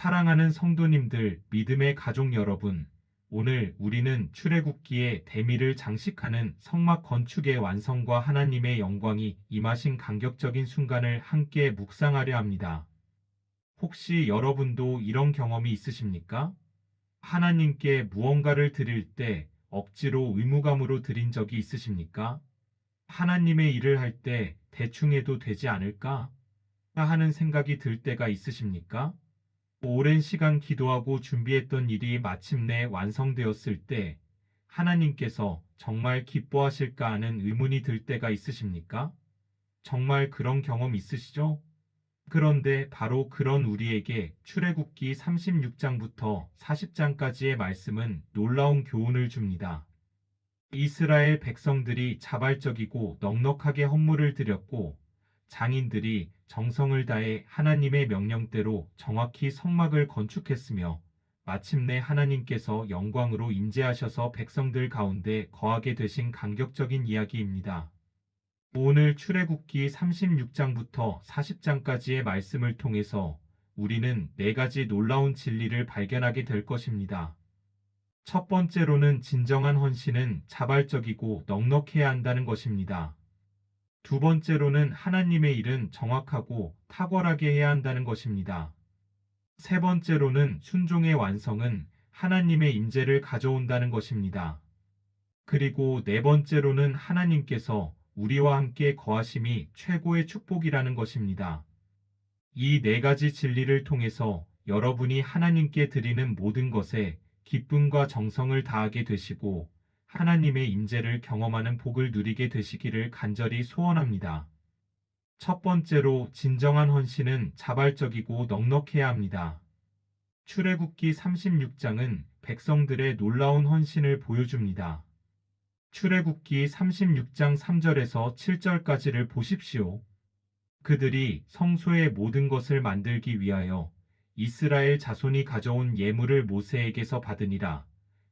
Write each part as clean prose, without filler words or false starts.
사랑하는 성도님들, 믿음의 가족 여러분, 오늘 우리는 출애굽기의 대미를 장식하는 성막 건축의 완성과 하나님의 영광이 임하신 감격적인 순간을 함께 묵상하려 합니다. 혹시 여러분도 이런 경험이 있으십니까? 하나님께 무언가를 드릴 때 억지로 의무감으로 드린 적이 있으십니까? 하나님의 일을 할 때 대충 해도 되지 않을까 하는 생각이 들 때가 있으십니까? 오랜 시간 기도하고 준비했던 일이 마침내 완성되었을 때 하나님께서 정말 기뻐하실까 하는 의문이 들 때가 있으십니까? 정말 그런 경험 있으시죠? 그런데 바로 그런 우리에게 출애굽기 36장부터 40장까지의 말씀은 놀라운 교훈을 줍니다. 이스라엘 백성들이 자발적이고 넉넉하게 헌물을 드렸고 장인들이 정성을 다해 하나님의 명령대로 정확히 성막을 건축했으며 마침내 하나님께서 영광으로 임재하셔서 백성들 가운데 거하게 되신 감격적인 이야기입니다. 오늘 출애굽기 36장부터 40장까지의 말씀을 통해서 우리는 네 가지 놀라운 진리를 발견하게 될 것입니다. 첫 번째로는 진정한 헌신은 자발적이고 넉넉해야 한다는 것입니다. 두 번째로는 하나님의 일은 정확하고 탁월하게 해야 한다는 것입니다. 세 번째로는 순종의 완성은 하나님의 임재를 가져온다는 것입니다. 그리고 네 번째로는 하나님께서 우리와 함께 거하심이 최고의 축복이라는 것입니다. 이 네 가지 진리를 통해서 여러분이 하나님께 드리는 모든 것에 기쁨과 정성을 다하게 되시고 하나님의 임재를 경험하는 복을 누리게 되시기를 간절히 소원합니다. 첫 번째로 진정한 헌신은 자발적이고 넉넉해야 합니다. 출애굽기 36장은 백성들의 놀라운 헌신을 보여줍니다. 출애굽기 36장 3절에서 7절까지를 보십시오. 그들이 성소의 모든 것을 만들기 위하여 이스라엘 자손이 가져온 예물을 모세에게서 받으니라.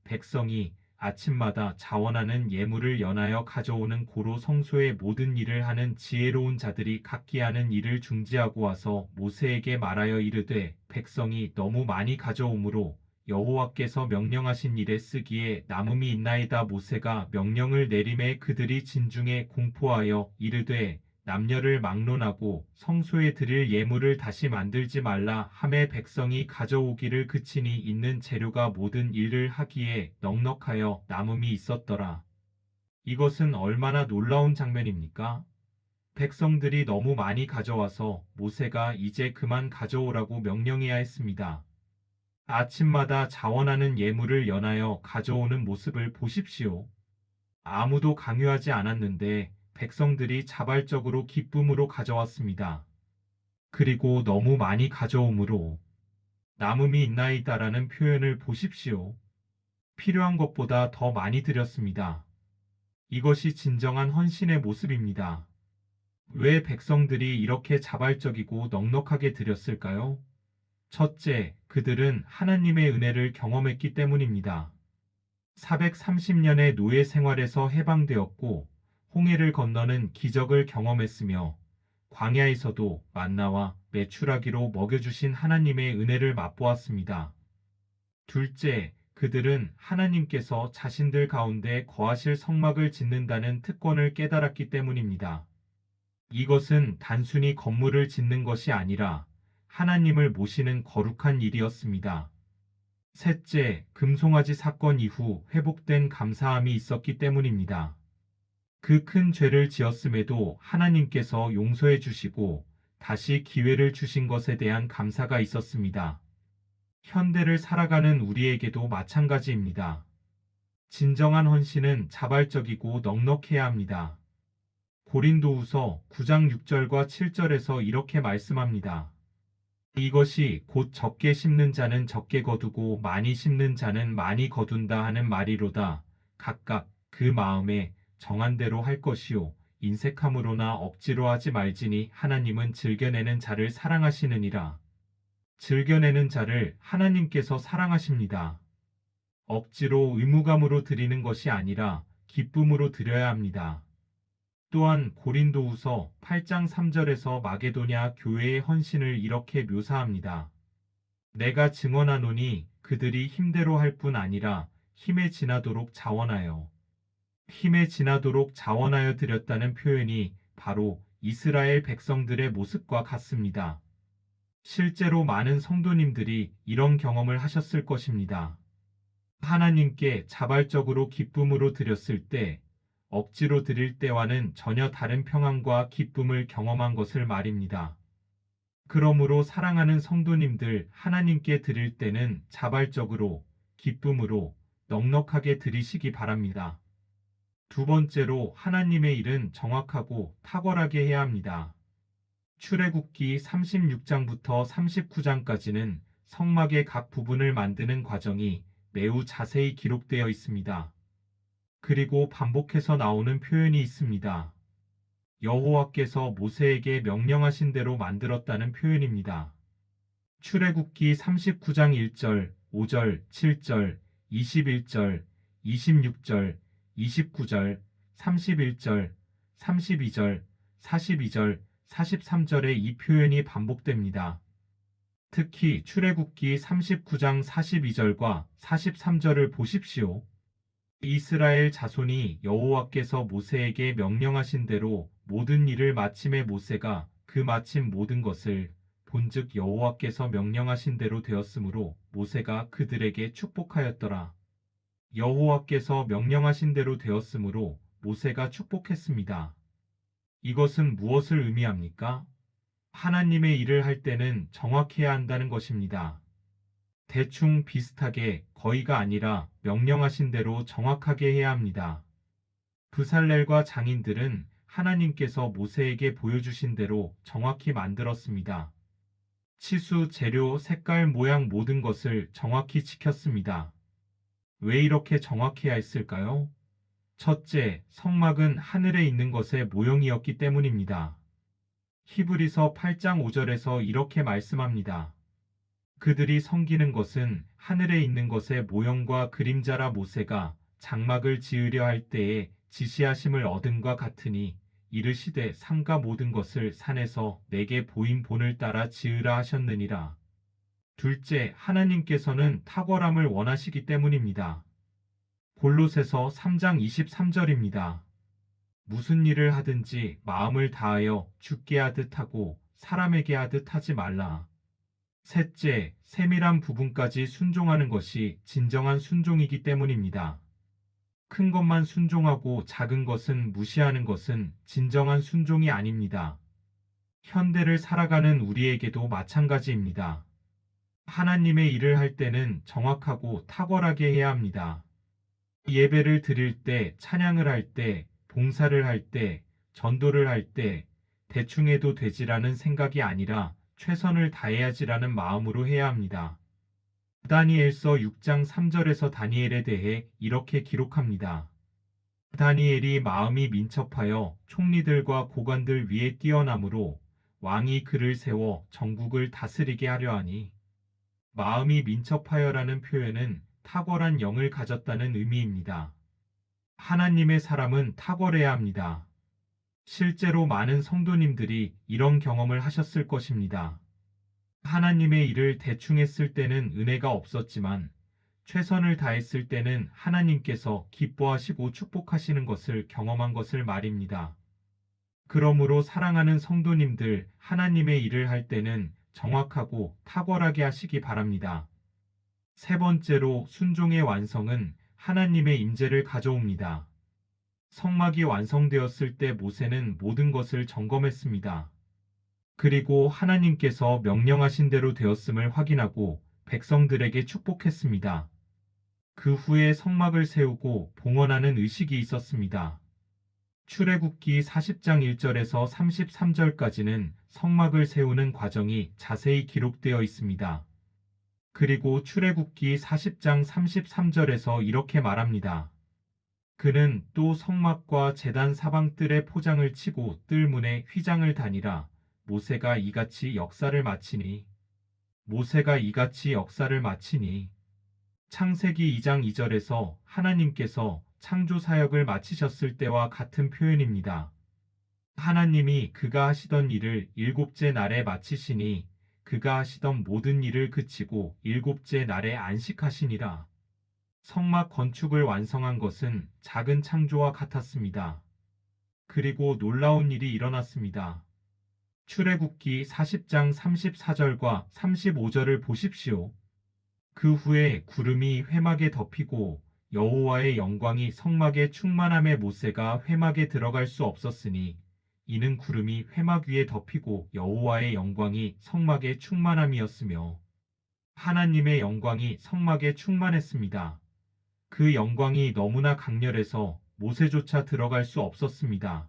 백성이 아침마다 자원하는 예물을 연하여 가져오는 고로 성소의 모든 일을 하는 지혜로운 자들이 각기 하는 일을 중지하고 와서 모세에게 말하여 이르되 백성이 너무 많이 가져오므로 여호와께서 명령하신 일에 쓰기에 남음이 있나이다. 모세가 명령을 내림에 그들이 진중에 공포하여 이르되 남녀를 막론하고 성소에 드릴 예물을 다시 만들지 말라 하매 백성이 가져오기를 그치니 있는 재료가 모든 일을 하기에 넉넉하여 남음이 있었더라. 이것은 얼마나 놀라운 장면입니까? 백성들이 너무 많이 가져와서 모세가 이제 그만 가져오라고 명령해야 했습니다. 아침마다 자원하는 예물을 연하여 가져오는 모습을 보십시오. 아무도 강요하지 않았는데 백성들이 자발적으로 기쁨으로 가져왔습니다. 그리고 너무 많이 가져오므로 남음이 있나이다라는 표현을 보십시오. 필요한 것보다 더 많이 드렸습니다. 이것이 진정한 헌신의 모습입니다. 왜 백성들이 이렇게 자발적이고 넉넉하게 드렸을까요? 첫째, 그들은 하나님의 은혜를 경험했기 때문입니다. 430년의 노예 생활에서 해방되었고 홍해를 건너는 기적을 경험했으며 광야에서도 만나와 메추라기로 먹여주신 하나님의 은혜를 맛보았습니다. 둘째, 그들은 하나님께서 자신들 가운데 거하실 성막을 짓는다는 특권을 깨달았기 때문입니다. 이것은 단순히 건물을 짓는 것이 아니라 하나님을 모시는 거룩한 일이었습니다. 셋째, 금송아지 사건 이후 회복된 감사함이 있었기 때문입니다. 그 큰 죄를 지었음에도 하나님께서 용서해 주시고 다시 기회를 주신 것에 대한 감사가 있었습니다. 현대를 살아가는 우리에게도 마찬가지입니다. 진정한 헌신은 자발적이고 넉넉해야 합니다. 고린도후서 9장 6절과 7절에서 이렇게 말씀합니다. 이것이 곧 적게 심는 자는 적게 거두고 많이 심는 자는 많이 거둔다 하는 말이로다. 각각 그 마음에 정한 대로 할 것이요 인색함으로나 억지로 하지 말지니 하나님은 즐겨내는 자를 사랑하시느니라. 즐겨내는 자를 하나님께서 사랑하십니다. 억지로 의무감으로 드리는 것이 아니라 기쁨으로 드려야 합니다. 또한 고린도후서 8장 3절에서 마게도냐 교회의 헌신을 이렇게 묘사합니다. 내가 증언하노니 그들이 힘대로 할 뿐 아니라 힘에 지나도록 자원하여 드렸다는 표현이 바로 이스라엘 백성들의 모습과 같습니다. 실제로 많은 성도님들이 이런 경험을 하셨을 것입니다. 하나님께 자발적으로 기쁨으로 드렸을 때, 억지로 드릴 때와는 전혀 다른 평안과 기쁨을 경험한 것을 말입니다. 그러므로 사랑하는 성도님들, 하나님께 드릴 때는 자발적으로, 기쁨으로, 넉넉하게 드리시기 바랍니다. 두 번째로 하나님의 일은 정확하고 탁월하게 해야 합니다. 출애굽기 36장부터 39장까지는 성막의 각 부분을 만드는 과정이 매우 자세히 기록되어 있습니다. 그리고 반복해서 나오는 표현이 있습니다. 여호와께서 모세에게 명령하신 대로 만들었다는 표현입니다. 출애굽기 39장 1절, 5절, 7절, 21절, 26절, 29절, 31절, 32절, 42절, 43절의 이 표현이 반복됩니다. 특히 출애굽기 39장 42절과 43절을 보십시오. 이스라엘 자손이 여호와께서 모세에게 명령하신 대로 모든 일을 마침에 모세가 그 마침 모든 것을 본즉 여호와께서 명령하신 대로 되었으므로 모세가 그들에게 축복하였더라. 여호와께서 명령하신 대로 되었으므로 모세가 축복했습니다. 이것은 무엇을 의미합니까? 하나님의 일을 할 때는 정확해야 한다는 것입니다. 대충 비슷하게 거의가 아니라 명령하신 대로 정확하게 해야 합니다. 브살렐과 장인들은 하나님께서 모세에게 보여주신 대로 정확히 만들었습니다. 치수, 재료, 색깔, 모양 모든 것을 정확히 지켰습니다. 왜 이렇게 정확해야 했을까요? 첫째, 성막은 하늘에 있는 것의 모형이었기 때문입니다. 히브리서 8장 5절에서 이렇게 말씀합니다. 그들이 섬기는 것은 하늘에 있는 것의 모형과 그림자라 모세가 장막을 지으려 할 때에 지시하심을 얻음과 같으니 이르시되 산과 모든 것을 산에서 내게 보인 본을 따라 지으라 하셨느니라. 둘째, 하나님께서는 탁월함을 원하시기 때문입니다. 골로새서 3장 23절입니다. 무슨 일을 하든지 마음을 다하여 주께 하듯 하고 사람에게 하듯 하지 말라. 셋째, 세밀한 부분까지 순종하는 것이 진정한 순종이기 때문입니다. 큰 것만 순종하고 작은 것은 무시하는 것은 진정한 순종이 아닙니다. 현대를 살아가는 우리에게도 마찬가지입니다. 하나님의 일을 할 때는 정확하고 탁월하게 해야 합니다. 예배를 드릴 때, 찬양을 할 때, 봉사를 할 때, 전도를 할 때, 대충 해도 되지라는 생각이 아니라 최선을 다해야지라는 마음으로 해야 합니다. 다니엘서 6장 3절에서 다니엘에 대해 이렇게 기록합니다. 다니엘이 마음이 민첩하여 총리들과 고관들 위에 뛰어나므로 왕이 그를 세워 전국을 다스리게 하려 하니 마음이 민첩하여라는 표현은 탁월한 영을 가졌다는 의미입니다. 하나님의 사람은 탁월해야 합니다. 실제로 많은 성도님들이 이런 경험을 하셨을 것입니다. 하나님의 일을 대충 했을 때는 은혜가 없었지만 최선을 다했을 때는 하나님께서 기뻐하시고 축복하시는 것을 경험한 것을 말입니다. 그러므로 사랑하는 성도님들, 하나님의 일을 할 때는 정확하고 탁월하게 하시기 바랍니다. 세 번째로 순종의 완성은 하나님의 임재를 가져옵니다. 성막이 완성되었을 때 모세는 모든 것을 점검했습니다. 그리고 하나님께서 명령하신 대로 되었음을 확인하고 백성들에게 축복했습니다. 그 후에 성막을 세우고 봉헌하는 의식이 있었습니다. 출애굽기 40장 1절에서 33절까지는 성막을 세우는 과정이 자세히 기록되어 있습니다. 그리고 출애굽기 40장 33절에서 이렇게 말합니다. 그는 또 성막과 제단 사방뜰에 포장을 치고 뜰문에 휘장을 다니라. 모세가 이같이 역사를 마치니 창세기 2장 2절에서 하나님께서 창조 사역을 마치셨을 때와 같은 표현입니다. 하나님이 그가 하시던 일을 일곱째 날에 마치시니 그가 하시던 모든 일을 그치고 일곱째 날에 안식하시니라. 성막 건축을 완성한 것은 작은 창조와 같았습니다. 그리고 놀라운 일이 일어났습니다. 출애굽기 40장 34절과 35절을 보십시오. 그 후에 구름이 회막에 덮이고 여호와의 영광이 성막에 충만함에 모세가 회막에 들어갈 수 없었으니 이는 구름이 회막 위에 덮이고 여호와의 영광이 성막에 충만함이었으며 하나님의 영광이 성막에 충만했습니다. 그 영광이 너무나 강렬해서 모세조차 들어갈 수 없었습니다.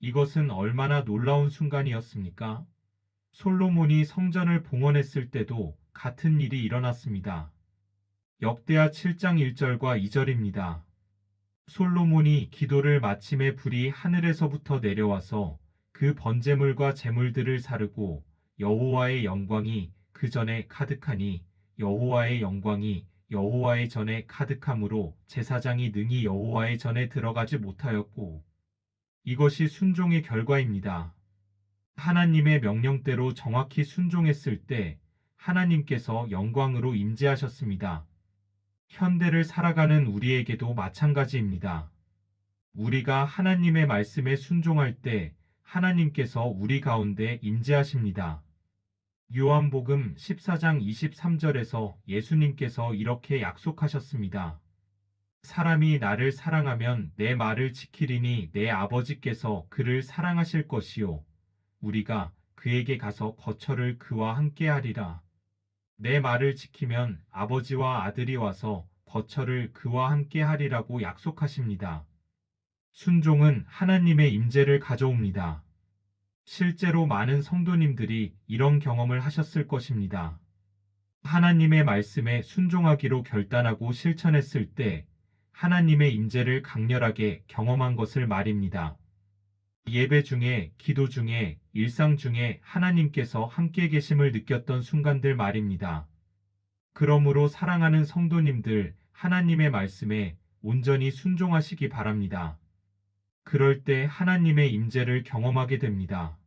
이것은 얼마나 놀라운 순간이었습니까? 솔로몬이 성전을 봉헌했을 때도 같은 일이 일어났습니다. 역대하 7장 1절과 2절입니다. 솔로몬이 기도를 마침에 불이 하늘에서부터 내려와서 그 번제물과 제물들을 사르고 여호와의 영광이 그 전에 가득하니 여호와의 영광이 여호와의 전에 가득함으로 제사장이 능히 여호와의 전에 들어가지 못하였고 이것이 순종의 결과입니다. 하나님의 명령대로 정확히 순종했을 때 하나님께서 영광으로 임재하셨습니다. 현대를 살아가는 우리에게도 마찬가지입니다. 우리가 하나님의 말씀에 순종할 때 하나님께서 우리 가운데 임재하십니다. 요한복음 14장 23절에서 예수님께서 이렇게 약속하셨습니다. 사람이 나를 사랑하면 내 말을 지키리니 내 아버지께서 그를 사랑하실 것이요 우리가 그에게 가서 거처를 그와 함께 하리라. 내 말을 지키면 아버지와 아들이 와서 거처를 그와 함께 하리라고 약속하십니다. 순종은 하나님의 임재를 가져옵니다. 실제로 많은 성도님들이 이런 경험을 하셨을 것입니다. 하나님의 말씀에 순종하기로 결단하고 실천했을 때 하나님의 임재를 강렬하게 경험한 것을 말입니다. 예배 중에, 기도 중에, 일상 중에 하나님께서 함께 계심을 느꼈던 순간들 말입니다. 그러므로 사랑하는 성도님들, 하나님의 말씀에 온전히 순종하시기 바랍니다. 그럴 때 하나님의 임재를 경험하게 됩니다.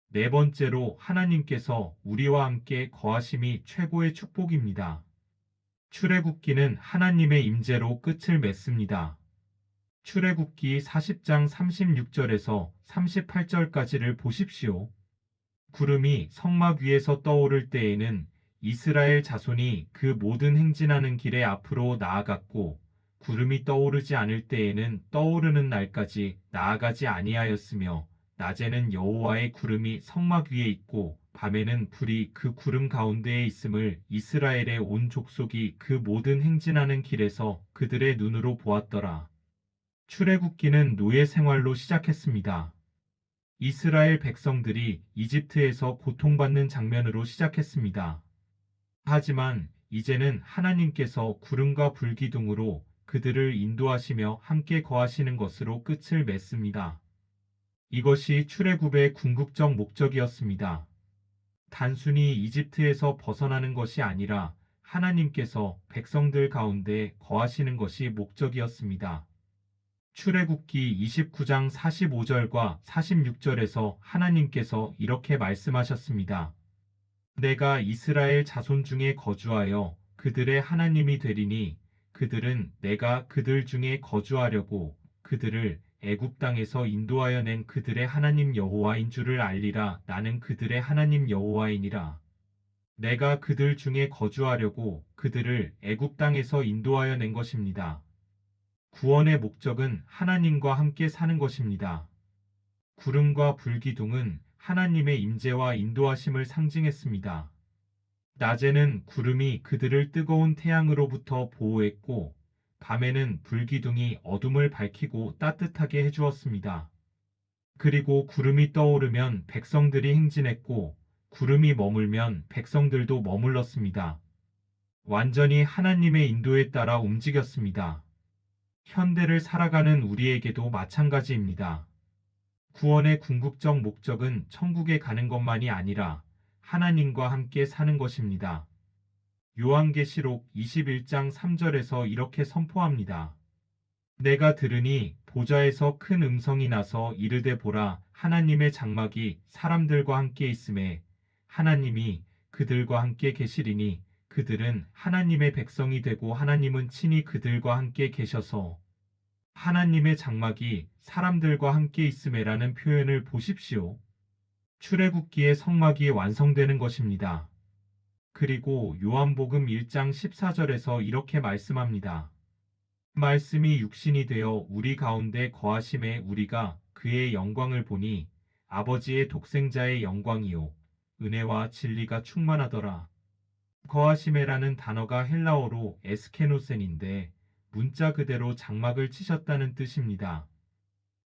네 번째로 하나님께서 우리와 함께 거하심이 최고의 축복입니다. 출애굽기는 하나님의 임재로 끝을 맺습니다. 출애굽기 40장 36절에서 38절까지를 보십시오. 구름이 성막 위에서 떠오를 때에는 이스라엘 자손이 그 모든 행진하는 길에 앞으로 나아갔고 구름이 떠오르지 않을 때에는 떠오르는 날까지 나아가지 아니하였으며 낮에는 여호와의 구름이 성막 위에 있고 밤에는 불이 그 구름 가운데에 있음을 이스라엘의 온 족속이 그 모든 행진하는 길에서 그들의 눈으로 보았더라. 출애굽기는 노예 생활로 시작했습니다. 이스라엘 백성들이 이집트에서 고통받는 장면으로 시작했습니다. 하지만 이제는 하나님께서 구름과 불기둥으로 그들을 인도하시며 함께 거하시는 것으로 끝을 맺습니다. 이것이 출애굽의 궁극적 목적이었습니다. 단순히 이집트에서 벗어나는 것이 아니라 하나님께서 백성들 가운데 거하시는 것이 목적이었습니다. 출애굽기 29장 45절과 46절에서 하나님께서 이렇게 말씀하셨습니다. 내가 이스라엘 자손 중에 거주하여 그들의 하나님이 되리니 그들은 내가 그들 중에 거주하려고 그들을 애굽 땅에서 인도하여 낸 그들의 하나님 여호와인 줄을 알리라. 나는 그들의 하나님 여호와이니라. 내가 그들 중에 거주하려고 그들을 애굽 땅에서 인도하여 낸 것입니다. 구원의 목적은 하나님과 함께 사는 것입니다. 구름과 불기둥은 하나님의 임재와 인도하심을 상징했습니다. 낮에는 구름이 그들을 뜨거운 태양으로부터 보호했고 밤에는 불기둥이 어둠을 밝히고 따뜻하게 해주었습니다. 그리고 구름이 떠오르면 백성들이 행진했고 구름이 머물면 백성들도 머물렀습니다. 완전히 하나님의 인도에 따라 움직였습니다. 현대를 살아가는 우리에게도 마찬가지입니다. 구원의 궁극적 목적은 천국에 가는 것만이 아니라 하나님과 함께 사는 것입니다. 요한계시록 21장 3절에서 이렇게 선포합니다. 내가 들으니 보좌에서 큰 음성이 나서 이르되 보라 하나님의 장막이 사람들과 함께 있음에 하나님이 그들과 함께 계시리니 그들은 하나님의 백성이 되고 하나님은 친히 그들과 함께 계셔서 하나님의 장막이 사람들과 함께 있음에라는 표현을 보십시오. 출애굽기의 성막이 완성되는 것입니다. 그리고 요한복음 1장 14절에서 이렇게 말씀합니다. 말씀이 육신이 되어 우리 가운데 거하심에 우리가 그의 영광을 보니 아버지의 독생자의 영광이요 은혜와 진리가 충만하더라. 거하심에라는 단어가 헬라어로 에스케노센인데 문자 그대로 장막을 치셨다는 뜻입니다.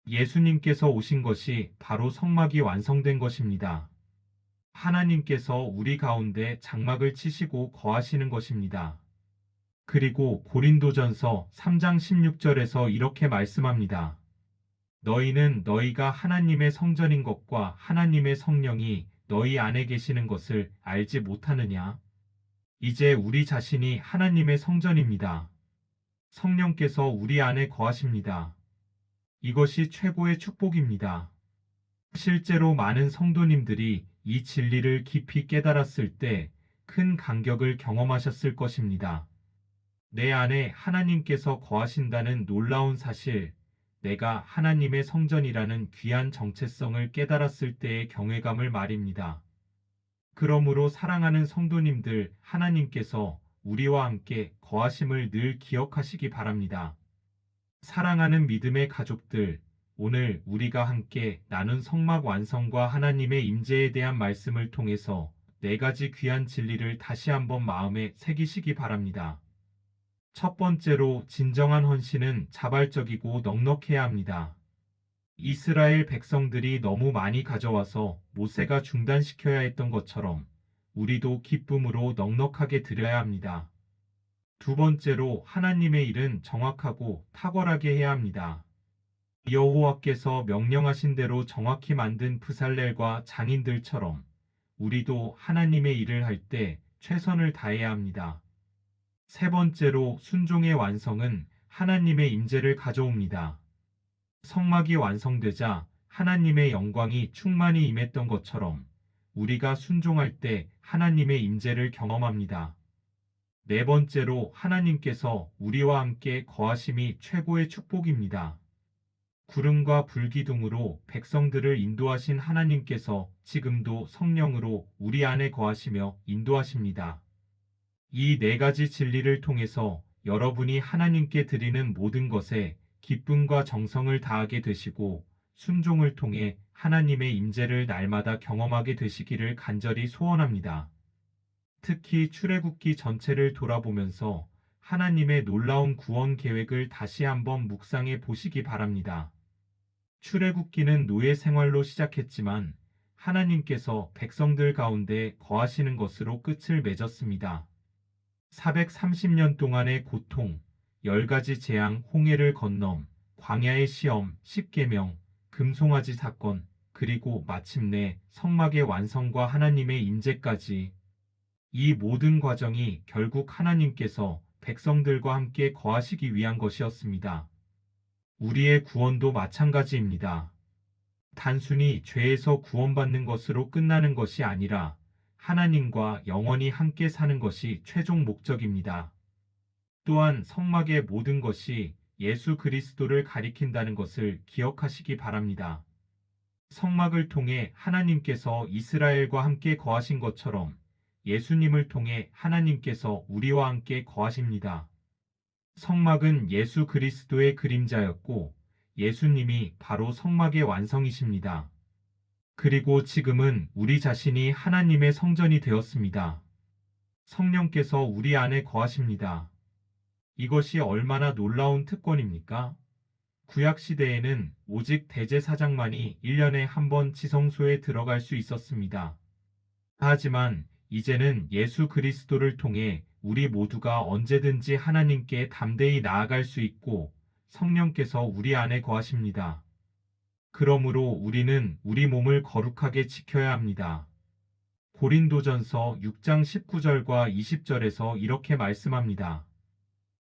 예수님께서 오신 것이 바로 성막이 완성된 것입니다. 하나님께서 우리 가운데 장막을 치시고 거하시는 것입니다. 그리고 고린도전서 3장 16절에서 이렇게 말씀합니다. 너희는 너희가 하나님의 성전인 것과 하나님의 성령이 너희 안에 계시는 것을 알지 못하느냐? 이제 우리 자신이 하나님의 성전입니다. 성령께서 우리 안에 거하십니다. 이것이 최고의 축복입니다. 실제로 많은 성도님들이 이 진리를 깊이 깨달았을 때 큰 감격을 경험하셨을 것입니다. 내 안에 하나님께서 거하신다는 놀라운 사실, 내가 하나님의 성전이라는 귀한 정체성을 깨달았을 때의 경외감을 말입니다. 그러므로 사랑하는 성도님들, 하나님께서 우리와 함께 거하심을 늘 기억하시기 바랍니다. 사랑하는 믿음의 가족들, 오늘 우리가 함께 나눈 성막 완성과 하나님의 임재에 대한 말씀을 통해서 4가지 귀한 진리를 다시 한번 마음에 새기시기 바랍니다. 첫 번째로 진정한 헌신은 자발적이고 넉넉해야 합니다. 이스라엘 백성들이 너무 많이 가져와서 모세가 중단시켜야 했던 것처럼 우리도 기쁨으로 넉넉하게 드려야 합니다. 두 번째로 하나님의 일은 정확하고 탁월하게 해야 합니다. 여호와께서 명령하신 대로 정확히 만든 브살렐과 장인들처럼 우리도 하나님의 일을 할 때 최선을 다해야 합니다. 세 번째로 순종의 완성은 하나님의 임재를 가져옵니다. 성막이 완성되자 하나님의 영광이 충만히 임했던 것처럼 우리가 순종할 때 하나님의 임재를 경험합니다. 네 번째로 하나님께서 우리와 함께 거하심이 최고의 축복입니다. 구름과 불기둥으로 백성들을 인도하신 하나님께서 지금도 성령으로 우리 안에 거하시며 인도하십니다. 이 4가지 진리를 통해서 여러분이 하나님께 드리는 모든 것에 기쁨과 정성을 다하게 되시고 순종을 통해 하나님의 임재를 날마다 경험하게 되시기를 간절히 소원합니다. 특히 출애굽기 전체를 돌아보면서 하나님의 놀라운 구원 계획을 다시 한번 묵상해 보시기 바랍니다. 출애굽기는 노예 생활로 시작했지만 하나님께서 백성들 가운데 거하시는 것으로 끝을 맺었습니다. 430년 동안의 고통, 10가지 재앙, 홍해를 건넘, 광야의 시험, 십계명, 금송아지 사건, 그리고 마침내 성막의 완성과 하나님의 임재까지 이 모든 과정이 결국 하나님께서 백성들과 함께 거하시기 위한 것이었습니다. 우리의 구원도 마찬가지입니다. 단순히 죄에서 구원받는 것으로 끝나는 것이 아니라 하나님과 영원히 함께 사는 것이 최종 목적입니다. 또한 성막의 모든 것이 예수 그리스도를 가리킨다는 것을 기억하시기 바랍니다. 성막을 통해 하나님께서 이스라엘과 함께 거하신 것처럼 예수님을 통해 하나님께서 우리와 함께 거하십니다. 성막은 예수 그리스도의 그림자였고 예수님이 바로 성막의 완성이십니다. 그리고 지금은 우리 자신이 하나님의 성전이 되었습니다. 성령께서 우리 안에 거하십니다. 이것이 얼마나 놀라운 특권입니까? 구약시대에는 오직 대제사장만이 1년에 한 번 지성소에 들어갈 수 있었습니다. 하지만 이제는 예수 그리스도를 통해 우리 모두가 언제든지 하나님께 담대히 나아갈 수 있고 성령께서 우리 안에 거하십니다. 그러므로 우리는 우리 몸을 거룩하게 지켜야 합니다. 고린도전서 6장 19절과 20절에서 이렇게 말씀합니다.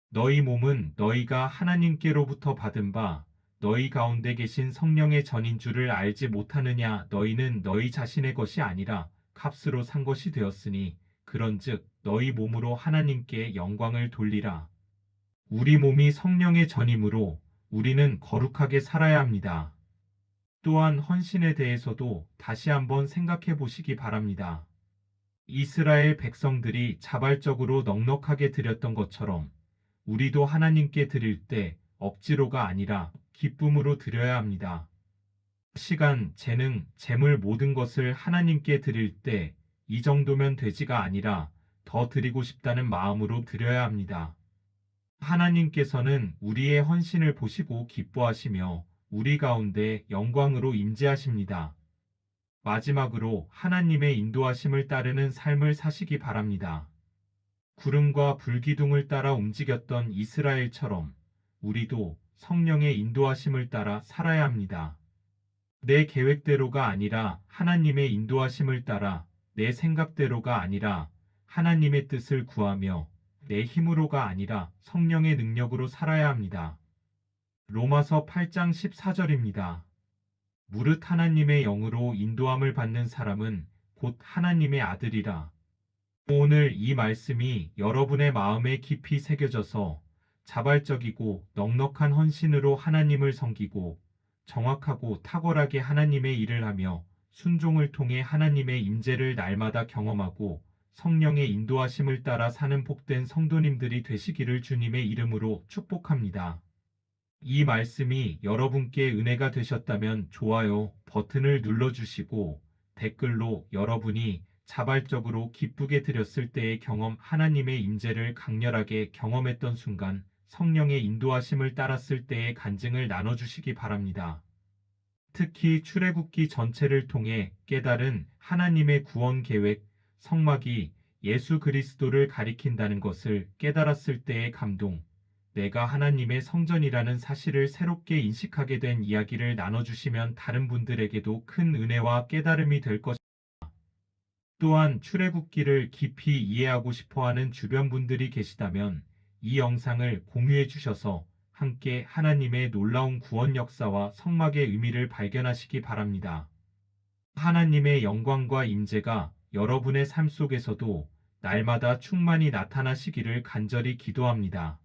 너희 몸은 너희가 하나님께로부터 받은 바 너희 가운데 계신 성령의 전인 줄을 알지 못하느냐. 너희는 너희 자신의 것이 아니라 값으로 산 것이 되었으니 그런즉 너희 몸으로 하나님께 영광을 돌리라. 우리 몸이 성령의 전이므로 우리는 거룩하게 살아야 합니다. 또한 헌신에 대해서도 다시 한번 생각해 보시기 바랍니다. 이스라엘 백성들이 자발적으로 넉넉하게 드렸던 것처럼 우리도 하나님께 드릴 때 억지로가 아니라 기쁨으로 드려야 합니다. 시간, 재능, 재물 모든 것을 하나님께 드릴 때 이 정도면 되지가 아니라 더 드리고 싶다는 마음으로 드려야 합니다. 하나님께서는 우리의 헌신을 보시고 기뻐하시며 우리 가운데 영광으로 임재하십니다. 마지막으로 하나님의 인도하심을 따르는 삶을 사시기 바랍니다. 구름과 불기둥을 따라 움직였던 이스라엘처럼 우리도 성령의 인도하심을 따라 살아야 합니다. 내 계획대로가 아니라 하나님의 인도하심을 따라 내 생각대로가 아니라 하나님의 뜻을 구하며 내 힘으로가 아니라 성령의 능력으로 살아야 합니다. 로마서 8장 14절입니다. 무릇 하나님의 영으로 인도함을 받는 사람은 곧 하나님의 아들이라. 오늘 이 말씀이 여러분의 마음에 깊이 새겨져서 자발적이고 넉넉한 헌신으로 하나님을 섬기고 정확하고 탁월하게 하나님의 일을 하며 순종을 통해 하나님의 임재를 날마다 경험하고 성령의 인도하심을 따라 사는 복된 성도님들이 되시기를 주님의 이름으로 축복합니다. 이 말씀이 여러분께 은혜가 되셨다면 좋아요 버튼을 눌러주시고 댓글로 여러분이 자발적으로 기쁘게 드렸을 때의 경험, 하나님의 임재를 강렬하게 경험했던 순간, 성령의 인도하심을 따랐을 때의 간증을 나눠주시기 바랍니다. 특히 출애굽기 전체를 통해 깨달은 하나님의 구원 계획, 성막이 예수 그리스도를 가리킨다는 것을 깨달았을 때의 감동, 내가 하나님의 성전이라는 사실을 새롭게 인식하게 된 이야기를 나눠주시면 다른 분들에게도 큰 은혜와 깨달음이 될 것입니다. 또한 출애굽기를 깊이 이해하고 싶어하는 주변 분들이 계시다면 이 영상을 공유해 주셔서 함께 하나님의 놀라운 구원 역사와 성막의 의미를 발견하시기 바랍니다. 하나님의 영광과 임재가 여러분의 삶 속에서도 날마다 충만히 나타나시기를 간절히 기도합니다.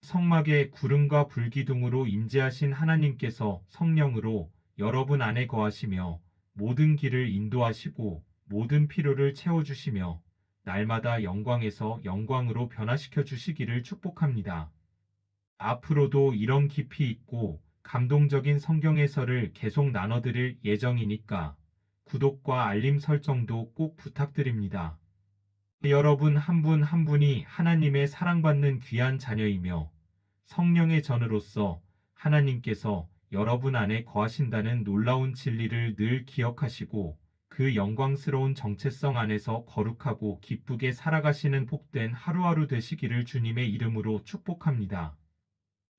성막의 구름과 불기둥으로 임재하신 하나님께서 성령으로 여러분 안에 거하시며 모든 길을 인도하시고 모든 필요를 채워주시며 날마다 영광에서 영광으로 변화시켜 주시기를 축복합니다. 앞으로도 이런 깊이 있고 감동적인 성경 해설을 계속 나눠드릴 예정이니까 구독과 알림 설정도 꼭 부탁드립니다. 여러분 한 분 한 분이 하나님의 사랑받는 귀한 자녀이며 성령의 전으로서 하나님께서 여러분 안에 거하신다는 놀라운 진리를 늘 기억하시고 그 영광스러운 정체성 안에서 거룩하고 기쁘게 살아가시는 복된 하루하루 되시기를 주님의 이름으로 축복합니다.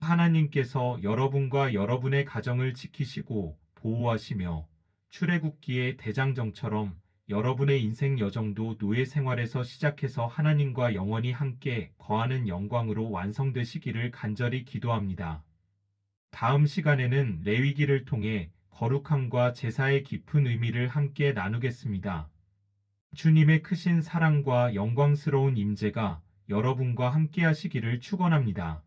하나님께서 여러분과 여러분의 가정을 지키시고 보호하시며 출애굽기의 대장정처럼 여러분의 인생 여정도 노예 생활에서 시작해서 하나님과 영원히 함께 거하는 영광으로 완성되시기를 간절히 기도합니다. 다음 시간에는 레위기를 통해 거룩함과 제사의 깊은 의미를 함께 나누겠습니다. 주님의 크신 사랑과 영광스러운 임재가 여러분과 함께 하시기를 축원합니다.